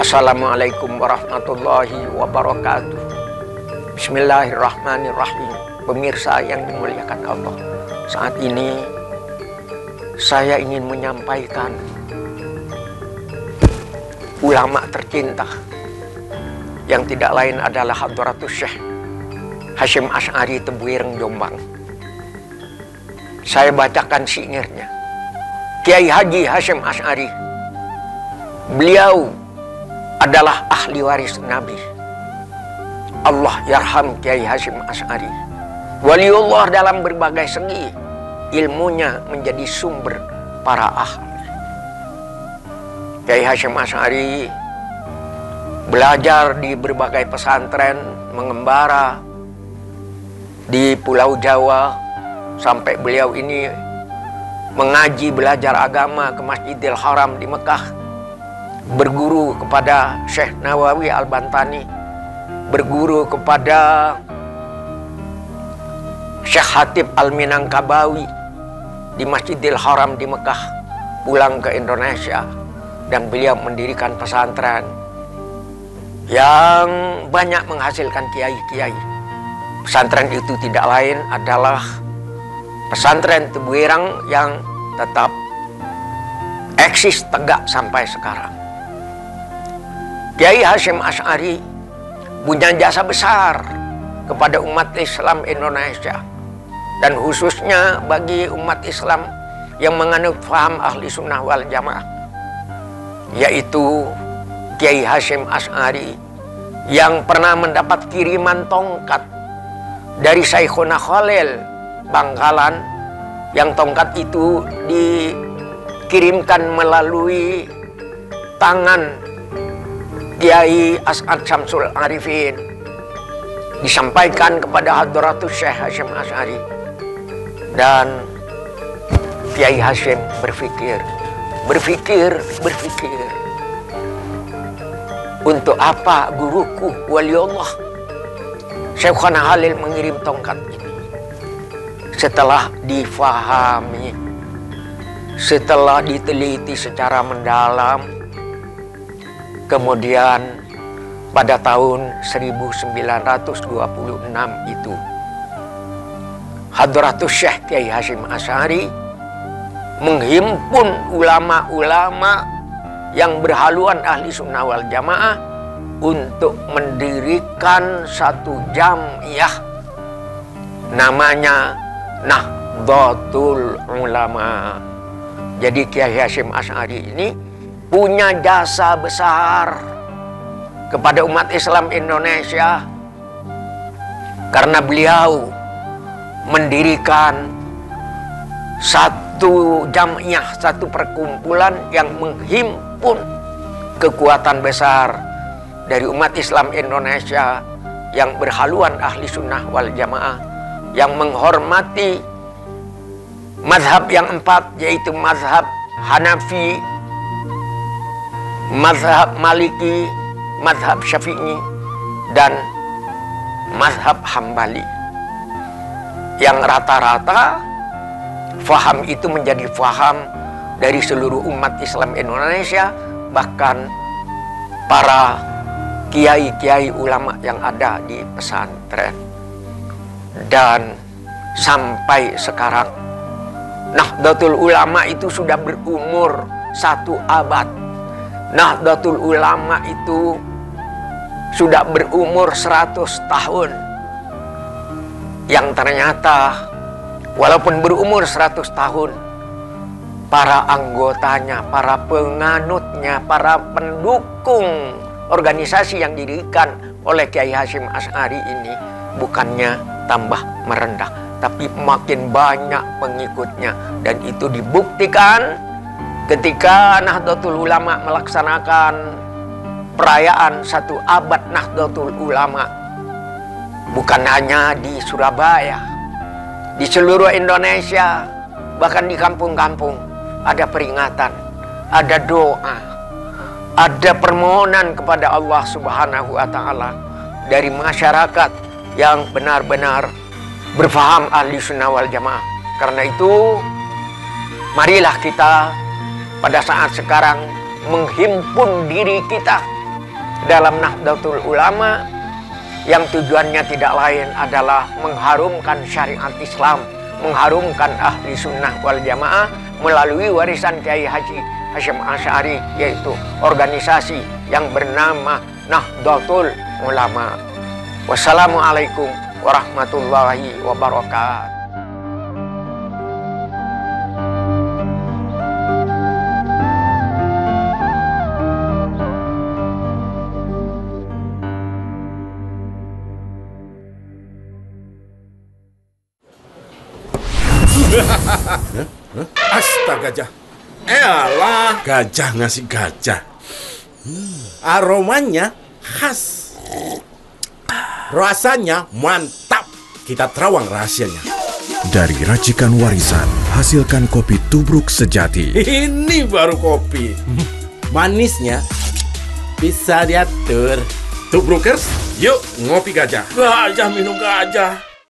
Assalamualaikum warahmatullahi wabarakatuh. Bismillahirrahmanirrahim. Pemirsa yang dimuliakan Allah, saat ini saya ingin menyampaikan ulama tercinta yang tidak lain adalah Hadratus Syekh Hasyim Asy'ari Tebuireng Jombang. Saya bacakan syairnya. Kiai Haji Hasyim Asy'ari, beliau adalah ahli waris Nabi. Allah yarham Kiai Hasyim Asy'ari. Waliullah dalam berbagai segi, ilmunya menjadi sumber para ahli. Kiai Hasyim Asy'ari belajar di berbagai pesantren, mengembara di Pulau Jawa, sampai beliau ini mengaji belajar agama ke Masjidil Haram di Mekah, berguru kepada Syekh Nawawi Al-Bantani, berguru kepada Syekh Hatib Al-Minangkabawi di Masjidil Haram di Mekah, pulang ke Indonesia, dan beliau mendirikan pesantren yang banyak menghasilkan kiai-kiai. Pesantren itu tidak lain adalah pesantren Tebuireng yang tetap eksis tegak sampai sekarang. Kiai Hasyim Asy'ari punya jasa besar kepada umat Islam Indonesia, dan khususnya bagi umat Islam yang menganut paham ahli sunnah wal jamaah, yaitu Kiai Hasyim Asy'ari yang pernah mendapat kiriman tongkat dari Syekhuna Khalil Bangkalan, yang tongkat itu dikirimkan melalui tangan Kiai As'ad Syamsul Arifin, disampaikan kepada Hadratus Syekh Hasyim Asy'ari, dan Kiai Hasyim berpikir, untuk apa guruku waliullah Syekhuna Khalil mengirim tongkat ini? Setelah difahami, setelah diteliti secara mendalam, kemudian pada tahun 1926 itu Hadratus Syekh Kiai Hasyim Asy'ari menghimpun ulama-ulama yang berhaluan ahli sunnah wal jamaah untuk mendirikan satu jamiah namanya Nahdlatul Ulama. Jadi Kiai Hasyim Asy'ari ini punya jasa besar kepada umat Islam Indonesia karena beliau mendirikan satu jamiah, satu perkumpulan yang menghimpun kekuatan besar dari umat Islam Indonesia yang berhaluan ahli sunnah wal jamaah, yang menghormati mazhab yang empat, yaitu mazhab Hanafi, mazhab Maliki, mazhab Syafi'i, dan mazhab Hambali, yang rata-rata faham itu menjadi faham dari seluruh umat Islam Indonesia, bahkan para kiai-kiai ulama yang ada di pesantren. Dan sampai sekarang Nahdlatul Ulama itu sudah berumur 1 abad. Nahdlatul Ulama itu sudah berumur 100 tahun. Yang ternyata walaupun berumur 100 tahun, para anggotanya, para penganutnya, para pendukung organisasi yang didirikan oleh Kiai Hasyim Asy'ari ini bukannya tambah merendah, tapi makin banyak pengikutnya. Dan itu dibuktikan ketika Nahdlatul Ulama melaksanakan perayaan 1 abad Nahdlatul Ulama. Bukan hanya di Surabaya, di seluruh Indonesia, bahkan di kampung-kampung ada peringatan, ada doa, ada permohonan kepada Allah Subhanahu wa Ta'ala dari masyarakat yang benar-benar berfaham ahli sunnah wal jamaah. Karena itu, marilah kita pada saat sekarang menghimpun diri kita dalam Nahdlatul Ulama yang tujuannya tidak lain adalah mengharumkan syariat Islam, mengharumkan ahli sunnah wal jamaah melalui warisan Kiai Haji Hasyim Asy'ari, yaitu organisasi yang bernama Nahdlatul Ulama. Wassalamualaikum warahmatullahi wabarakatuh. Astaga, gajah. Elah, gajah ngasih gajah. Aromanya khas. Rasanya mantap. Kita terawang rahasianya. Dari racikan warisan, hasilkan kopi tubruk sejati. Ini baru kopi. Manisnya bisa diatur. Tubrukers, yuk ngopi gajah. Gajah minum gajah.